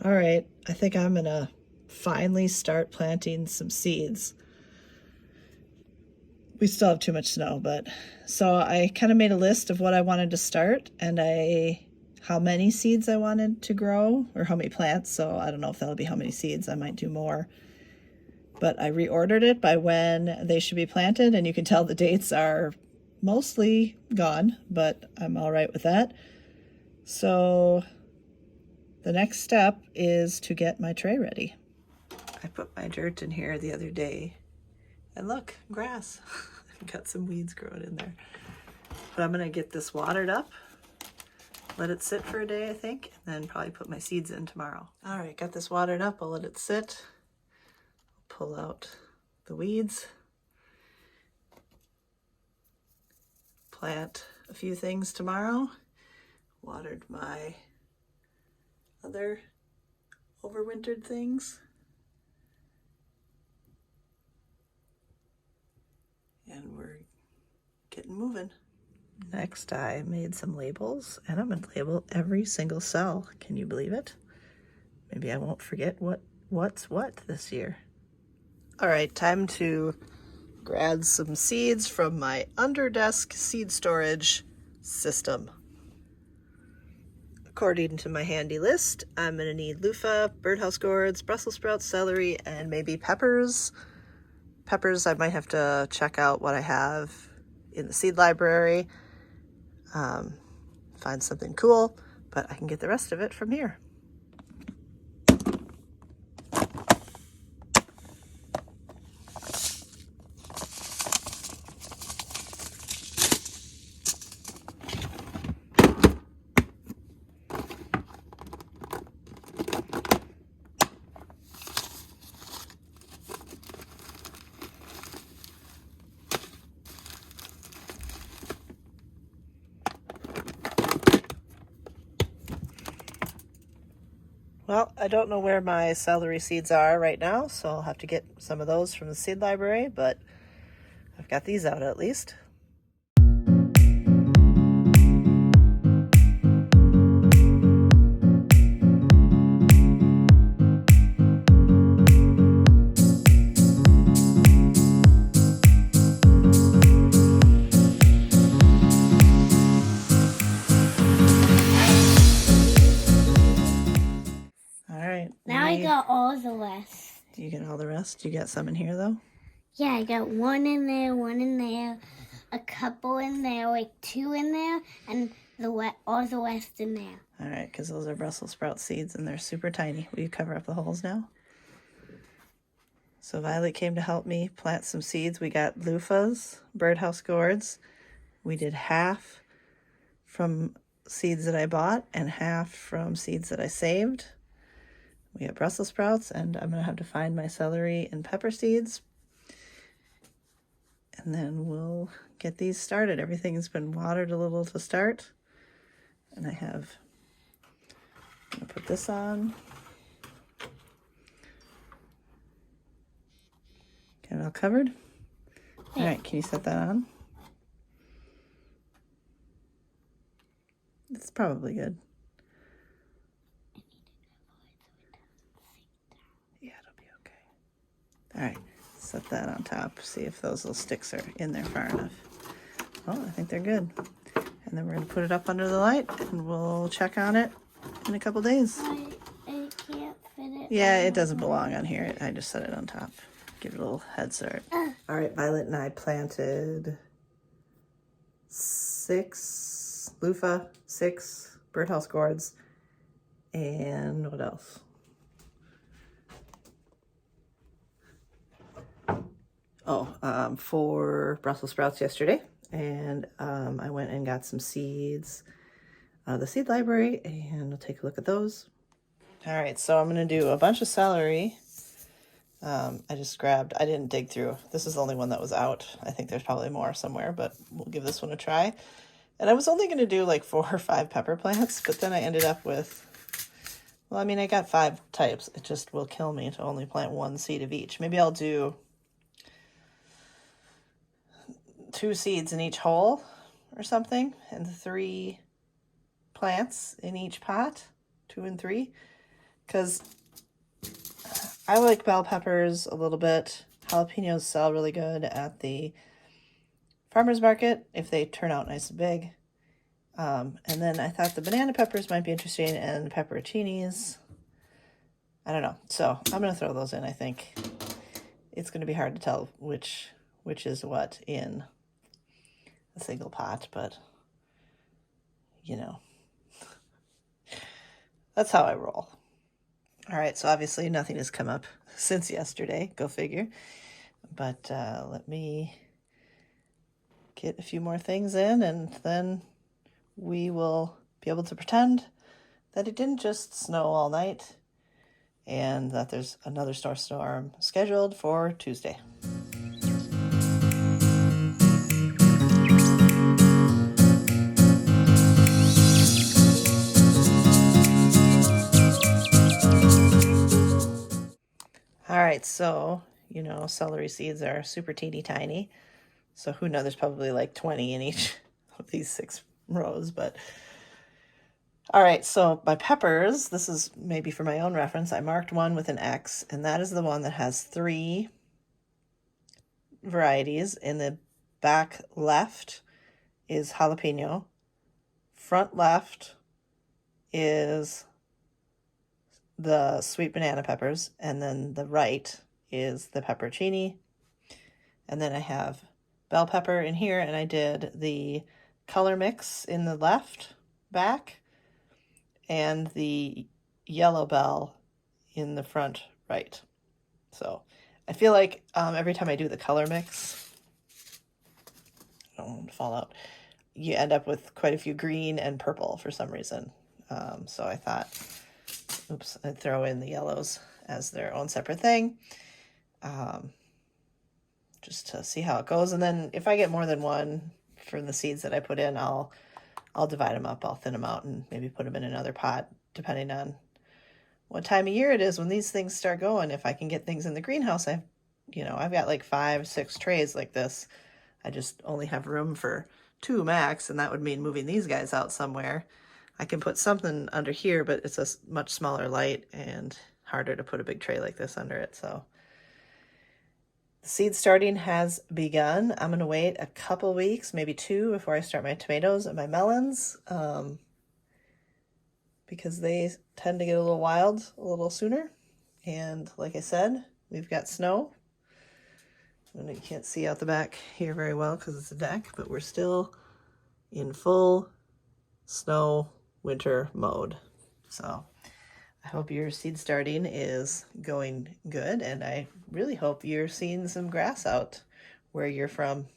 All right, I think I'm gonna finally start planting some seeds. We still have too much snow, but so I kind of made a list of what I wanted to start and how many seeds I wanted to grow or how many plants. So I don't know if that'll be how many seeds. I might do more. But I reordered it by when they should be planted, and you can tell the dates are mostly gone, but I'm all right with that. So the next step is to get my tray ready. I put my dirt in here the other day, and look, grass. Got some weeds growing in there. But I'm gonna get this watered up, let it sit for a day, I think, and then probably put my seeds in tomorrow. All right, got this watered up, I'll let it sit. Pull out the weeds. Plant a few things tomorrow. Watered my other overwintered things. And we're getting moving. Next, I made some labels, and I'm going to label every single cell. Can you believe it? Maybe I won't forget what's what this year. All right, time to grab some seeds from my underdesk seed storage system. According to my handy list, I'm going to need loofah, birdhouse gourds, Brussels sprouts, celery, and maybe peppers. Peppers, I might have to check out what I have in the seed library, find something cool, but I can get the rest of it from here. Well, I don't know where my celery seeds are right now, so I'll have to get some of those from the seed library, but I've got these out at least. Now I got all the rest. You get all the rest? You got some in here, though? Yeah, I got one in there, a couple in there, like 2 in there, and all the rest in there. All right, because those are Brussels sprout seeds, and they're super tiny. Will you cover up the holes now? So Violet came to help me plant some seeds. We got loofahs, birdhouse gourds. We did half from seeds that I bought and half from seeds that I saved. We have Brussels sprouts, and I'm going to have to find my celery and pepper seeds. And then we'll get these started. Everything's been watered a little to start. And I'm going to put this on. Get it all covered? All right, can you set that on? It's probably good. Yeah, it'll be okay. All right, set that on top. See if those little sticks are in there far enough. Oh, I think they're good. And then we're going to put it up under the light, and we'll check on it in a couple days. I can't fit it. Yeah, it doesn't belong on here. I just set it on top. Give it a little head start. All right, Violet and I planted 6 loofah, 6 birdhouse gourds, and what else? 4 Brussels sprouts yesterday, and I went and got some seeds out of the seed library, and we'll take a look at those. All right, so I'm gonna do a bunch of celery. I didn't dig through. This is the only one that was out. I think there's probably more somewhere, but we'll give this one a try. And I was only going to do like 4 or 5 pepper plants, but then I ended up with, well, I mean, I got 5 types. It just will kill me to only plant 1 seed of each. Maybe I'll do 2 seeds in each hole or something, and 3 plants in each pot, 2 and 3. because I like bell peppers a little bit. Jalapenos sell really good at the farmer's market if they turn out nice and big. And then I thought the banana peppers might be interesting, and pepperoncinis. I don't know. So I'm going to throw those in, I think. It's going to be hard to tell which is what in a single pot, but, you know, that's how I roll. All right, so obviously nothing has come up since yesterday. Go figure. But let me get a few more things in, and then we will be able to pretend that it didn't just snow all night and that there's another storm scheduled for Tuesday. All right, so, you know, celery seeds are super teeny tiny. So who knows, there's probably like 20 in each of these 6 rows, but all right, so my peppers, this is maybe for my own reference, I marked one with an X, and that is the one that has 3 varieties. In the back left is jalapeno, front left is the sweet banana peppers, and then the right is the pepperoncini. And then I have bell pepper in here, and I did the color mix in the left back and the yellow bell in the front right. So I feel like every time I do the color mix, I don't want to fall out, you end up with quite a few green and purple for some reason. So I thought, oops, I'd throw in the yellows as their own separate thing, just to see how it goes. And then if I get more than one from the seeds that I put in, I'll divide them up, I'll thin them out, and maybe put them in another pot, depending on what time of year it is when these things start going. If I can get things in the greenhouse, I've got like 5-6 trays like this. I just only have room for 2 max, and that would mean moving these guys out somewhere. I can put something under here, but it's a much smaller light and harder to put a big tray like this under it. So the seed starting has begun. I'm going to wait a couple weeks, maybe 2, before I start my tomatoes and my melons, because they tend to get a little wild a little sooner. And like I said, we've got snow. And you can't see out the back here very well because it's a deck, but we're still in full snow winter mode. So I hope your seed starting is going good, and I really hope you're seeing some grass out where you're from.